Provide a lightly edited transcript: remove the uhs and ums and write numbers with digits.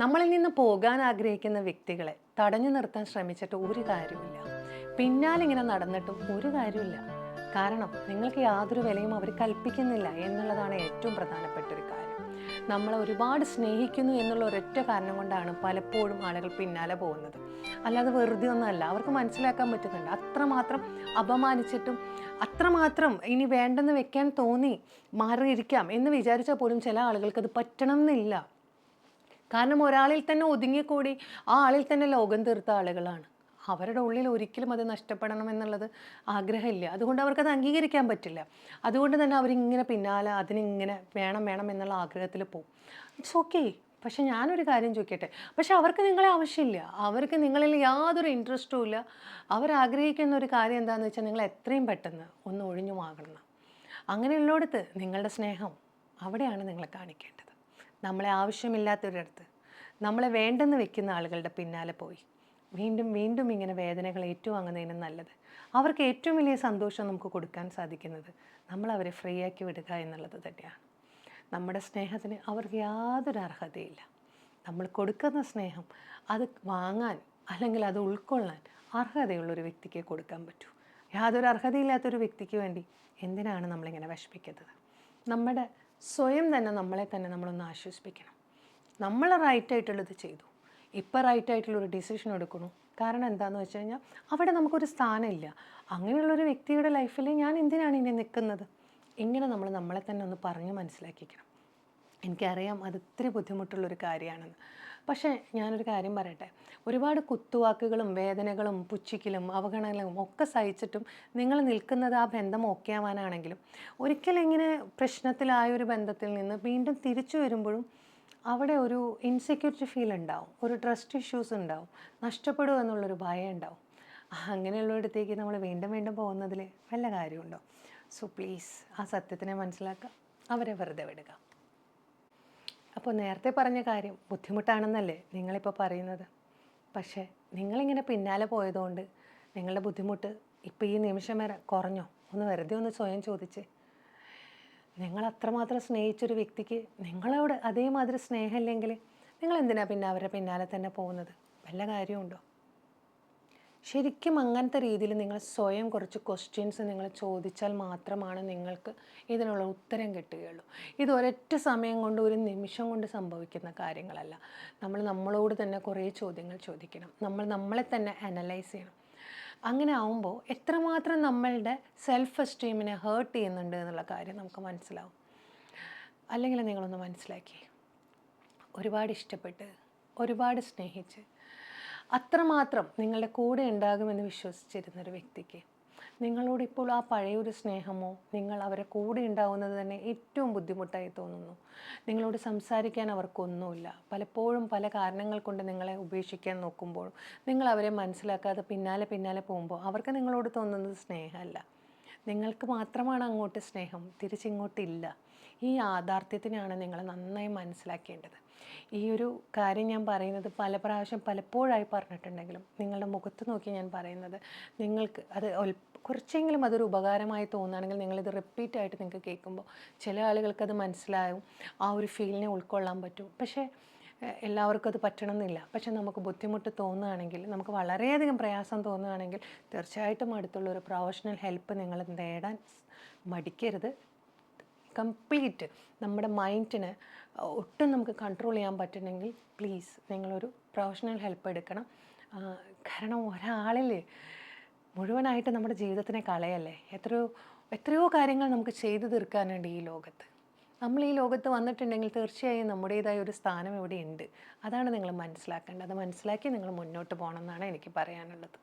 നമ്മളിൽ നിന്ന് പോകാൻ ആഗ്രഹിക്കുന്ന വ്യക്തികളെ തടഞ്ഞു നിർത്താൻ ശ്രമിച്ചിട്ട് ഒരു കാര്യമില്ല. പിന്നാലെ ഇങ്ങനെ നടന്നിട്ടും ഒരു കാര്യമില്ല. കാരണം നിങ്ങൾക്ക് യാതൊരു വിലയും അവർ കൽപ്പിക്കുന്നില്ല എന്നുള്ളതാണ് ഏറ്റവും പ്രധാനപ്പെട്ട ഒരു കാര്യം. നമ്മളെ ഒരുപാട് സ്നേഹിക്കുന്നു എന്നുള്ള ഒരൊറ്റ കാരണം കൊണ്ടാണ് പലപ്പോഴും ആളുകൾ പിന്നാലെ പോകുന്നത്. അല്ലാതെ വെറുതെ ഒന്നുമല്ല. അവർക്ക് മനസ്സിലാക്കാൻ പറ്റുന്നുണ്ട്. അത്രമാത്രം അപമാനിച്ചിട്ടും അത്രമാത്രം ഇനി വേണ്ടെന്ന് വെക്കാൻ തോന്നി മാറിയിരിക്കാം എന്ന് വിചാരിച്ചാൽ പോലും ചില ആളുകൾക്ക് അത് പറ്റണം എന്നില്ല. കാരണം ഒരാളിൽ തന്നെ ഒതുങ്ങിക്കൂടി ആ ആളിൽ തന്നെ ലോകം തീർത്ത ആളുകളാണ്. അവരുടെ ഉള്ളിൽ ഒരിക്കലും അത് നഷ്ടപ്പെടണം എന്നുള്ളത് ആഗ്രഹമില്ല. അതുകൊണ്ട് അവർക്കത് അംഗീകരിക്കാൻ പറ്റില്ല. അതുകൊണ്ട് തന്നെ അവരിങ്ങനെ പിന്നാലെ അതിനിങ്ങനെ വേണം വേണം എന്നുള്ള ആഗ്രഹത്തിൽ പോകും. It's okay. പക്ഷെ ഞാനൊരു കാര്യം ചോദിക്കട്ടെ, പക്ഷെ അവർക്ക് നിങ്ങളെ ആവശ്യമില്ല. അവർക്ക് നിങ്ങളിൽ യാതൊരു ഇൻട്രസ്റ്റും ഇല്ല. അവരാഗ്രഹിക്കുന്ന ഒരു കാര്യം എന്താണെന്ന് വെച്ചാൽ നിങ്ങൾ എത്രയും പെട്ടെന്ന് ഒന്ന് ഒഴിഞ്ഞു മാറണം. അങ്ങനെയുള്ളിടത്ത് നിങ്ങളുടെ സ്നേഹം അവിടെയാണ് നിങ്ങൾ കാണിക്കേണ്ടത്. നമ്മളെ ആവശ്യമില്ലാത്തൊരിടത്ത് നമ്മളെ വേണ്ടെന്ന് വെക്കുന്ന ആളുകളുടെ പിന്നാലെ പോയി വീണ്ടും വീണ്ടും ഇങ്ങനെ വേദനകൾ ഏറ്റുവാങ്ങുന്നതിനും നല്ലത്. അവർക്ക് ഏറ്റവും വലിയ സന്തോഷം നമുക്ക് കൊടുക്കാൻ സാധിക്കുന്നത് നമ്മൾ അവരെ ഫ്രീ ആക്കി വിടുക എന്നുള്ളത് തന്നെയാണ്. നമ്മുടെ സ്നേഹത്തിന് അവർക്ക് യാതൊരു അർഹതയില്ല. നമ്മൾ കൊടുക്കുന്ന സ്നേഹം അത് വാങ്ങാൻ അല്ലെങ്കിൽ അത് ഉൾക്കൊള്ളാൻ അർഹതയുള്ളൊരു വ്യക്തിക്ക് കൊടുക്കാൻ പറ്റൂ. യാതൊരു അർഹതയില്ലാത്തൊരു വ്യക്തിക്ക് വേണ്ടി എന്തിനാണ് നമ്മളിങ്ങനെ വിഷമിക്കുന്നത്? നമ്മുടെ സ്വയം തന്നെ നമ്മളെ തന്നെ നമ്മളൊന്ന് ആശ്വസിപ്പിക്കണം. നമ്മൾ റൈറ്റായിട്ടുള്ളത് ചെയ്തു, ഇപ്പം റൈറ്റായിട്ടുള്ളൊരു ഡിസിഷൻ എടുക്കണു. കാരണം എന്താണെന്ന് വെച്ച് കഴിഞ്ഞാൽ അവിടെ നമുക്കൊരു സ്ഥാനമില്ല. അങ്ങനെയുള്ളൊരു വ്യക്തിയുടെ ലൈഫിൽ ഞാൻ എന്തിനാണ് ഇനി നിൽക്കുന്നത്? ഇങ്ങനെ നമ്മൾ നമ്മളെ തന്നെ ഒന്ന് പറഞ്ഞ് മനസ്സിലാക്കിക്കണം. എനിക്കറിയാം അത് ഇത്തിരി ബുദ്ധിമുട്ടുള്ളൊരു കാര്യമാണെന്ന്. പക്ഷേ ഞാനൊരു കാര്യം പറയട്ടെ, ഒരുപാട് കുത്തുവാക്കുകളും വേദനകളും പുച്ഛിക്കലും അവഗണനകളും ഒക്കെ സഹിച്ചിട്ടും നിങ്ങൾ നിൽക്കുന്നത് ആ ബന്ധം ഓക്കെ ആവാനാണെങ്കിലും ഒരിക്കലും ഇങ്ങനെ പ്രശ്നത്തിലായൊരു ബന്ധത്തിൽ നിന്ന് വീണ്ടും തിരിച്ചു വരുമ്പോഴും അവിടെ ഒരു ഇൻസെക്യൂരിറ്റി ഫീൽ ഉണ്ടാവും, ഒരു ട്രസ്റ്റ് ഇഷ്യൂസ് ഉണ്ടാവും, നഷ്ടപ്പെടുക എന്നുള്ളൊരു ഭയം ഉണ്ടാവും. അങ്ങനെയുള്ളിടത്തേക്ക് നമ്മൾ വീണ്ടും വീണ്ടും പോകുന്നതിൽ വല്ല കാര്യമുണ്ടോ? സോ പ്ലീസ് ആ സത്യത്തിനെ മനസ്സിലാക്കുക, അവരെ വെറുതെ വിടുക. അപ്പോൾ നേരത്തെ പറഞ്ഞ കാര്യം ബുദ്ധിമുട്ടാണെന്നല്ലേ നിങ്ങളിപ്പോൾ പറയുന്നത്? പക്ഷേ നിങ്ങളിങ്ങനെ പിന്നാലെ പോയതുകൊണ്ട് നിങ്ങളുടെ ബുദ്ധിമുട്ട് ഇപ്പോൾ ഈ നിമിഷം വരെ കുറഞ്ഞോ? ഒന്ന് വെറുതെ ഒന്ന് സ്വയം ചോദിച്ചേ. നിങ്ങൾ അത്രമാത്രം സ്നേഹിച്ചൊരു വ്യക്തിക്ക് നിങ്ങളോട് അതേമാതിരി സ്നേഹമില്ലെങ്കിൽ നിങ്ങൾ എന്തിനാ പിന്നെ അവരുടെ പിന്നാലെ തന്നെ പോകുന്നത്? വല്ല കാര്യമുണ്ടോ? ശരിക്കും അങ്ങനത്തെ രീതിയിൽ നിങ്ങൾ സ്വയം കുറച്ച് ക്വസ്റ്റ്യൻസ് നിങ്ങൾ ചോദിച്ചാൽ മാത്രമാണ് നിങ്ങൾക്ക് ഇതിനുള്ള ഉത്തരം കിട്ടുകയുള്ളൂ. ഇത് ഒരൊറ്റ സമയം കൊണ്ട് ഒരു നിമിഷം കൊണ്ട് സംഭവിക്കുന്ന കാര്യങ്ങളല്ല. നമ്മൾ നമ്മളോട് തന്നെ കുറേ ചോദ്യങ്ങൾ ചോദിക്കണം. നമ്മൾ നമ്മളെ തന്നെ അനലൈസ് ചെയ്യണം. അങ്ങനെ ആവുമ്പോൾ എത്രമാത്രം നമ്മളുടെ സെൽഫ് എസ്റ്റീമിനെ ഹേർട്ട് ചെയ്യുന്നുണ്ട് എന്നുള്ള കാര്യം നമുക്ക് മനസ്സിലാവും. അല്ലെങ്കിൽ നിങ്ങളൊന്ന് മനസ്സിലാക്കി, ഒരുപാട് ഇഷ്ടപ്പെട്ട് ഒരുപാട് സ്നേഹിച്ച് അത്രമാത്രം നിങ്ങളുടെ കൂടെ ഉണ്ടാകുമെന്ന് വിശ്വസിച്ചിരുന്നൊരു വ്യക്തിക്ക് നിങ്ങളോട് ഇപ്പോൾ ആ പഴയൊരു സ്നേഹമോ നിങ്ങൾ അവരെ കൂടെ ഉണ്ടാവുന്നത് തന്നെ ഏറ്റവും ബുദ്ധിമുട്ടായി തോന്നുന്നു. നിങ്ങളോട് സംസാരിക്കാൻ അവർക്കൊന്നുമില്ല. പലപ്പോഴും പല കാരണങ്ങൾ കൊണ്ട് നിങ്ങളെ ഉപേക്ഷിക്കാൻ നോക്കുമ്പോൾ നിങ്ങൾ അവരെ മനസ്സിലാക്കാതെ പിന്നാലെ പിന്നാലെ പോകുമ്പോൾ അവർക്ക് നിങ്ങളോട് തോന്നുന്നത് സ്നേഹമല്ല, നിങ്ങൾക്ക് മാത്രമാണ് അങ്ങോട്ട് സ്നേഹം, തിരിച്ചിങ്ങോട്ടില്ല. ഈ യാഥാർത്ഥ്യത്തിനാണ് നിങ്ങൾ നന്നായി മനസ്സിലാക്കേണ്ടത്. ഈ ഒരു കാര്യം ഞാൻ പറയുന്നത് പല പ്രാവശ്യം പലപ്പോഴായി പറഞ്ഞിട്ടുണ്ടെങ്കിലും നിങ്ങളുടെ മുഖത്ത് നോക്കി ഞാൻ പറയുന്നത് നിങ്ങൾക്ക് അത് കുറച്ചെങ്കിലും അതൊരു ഉപകാരമായി തോന്നുകയാണെങ്കിൽ നിങ്ങളിത് റിപ്പീറ്റായിട്ട് നിങ്ങൾക്ക് കേൾക്കുമ്പോൾ ചില ആളുകൾക്കത് മനസ്സിലാവും, ആ ഒരു ഫീലിനെ ഉൾക്കൊള്ളാൻ പറ്റും. പക്ഷേ എല്ലാവർക്കും അത് പറ്റണമെന്നില്ല. പക്ഷെ നമുക്ക് ബുദ്ധിമുട്ട് തോന്നുകയാണെങ്കിൽ, നമുക്ക് വളരെയധികം പ്രയാസം തോന്നുകയാണെങ്കിൽ തീർച്ചയായിട്ടും അടുത്തുള്ള ഒരു പ്രൊഫഷണൽ ഹെൽപ്പ് നിങ്ങൾ നേടാൻ മടിക്കരുത്. കംപ്ലീറ്റ് നമ്മുടെ മൈൻഡിനെ ഒട്ടും നമുക്ക് കൺട്രോൾ ചെയ്യാൻ പറ്റണമെങ്കിൽ പ്ലീസ് നിങ്ങളൊരു പ്രൊഫഷണൽ ഹെൽപ്പ് എടുക്കണം. കാരണം ഒരാളിൽ മുഴുവനായിട്ട് നമ്മുടെ ജീവിതത്തിനെ കളയല്ലേ. എത്രയോ കാര്യങ്ങൾ നമുക്ക് ചെയ്തു തീർക്കാനുണ്ട് ഈ ലോകത്ത്. നമ്മൾ ഈ ലോകത്ത് വന്നിട്ടുണ്ടെങ്കിൽ തീർച്ചയായും നമ്മുടേതായ ഒരു സ്ഥാനം ഇവിടെ ഉണ്ട്. അതാണ് നിങ്ങൾ മനസ്സിലാക്കേണ്ടത്. അത് മനസ്സിലാക്കി നിങ്ങൾ മുന്നോട്ട് പോകണം എന്നാണ് എനിക്ക് പറയാനുള്ളത്.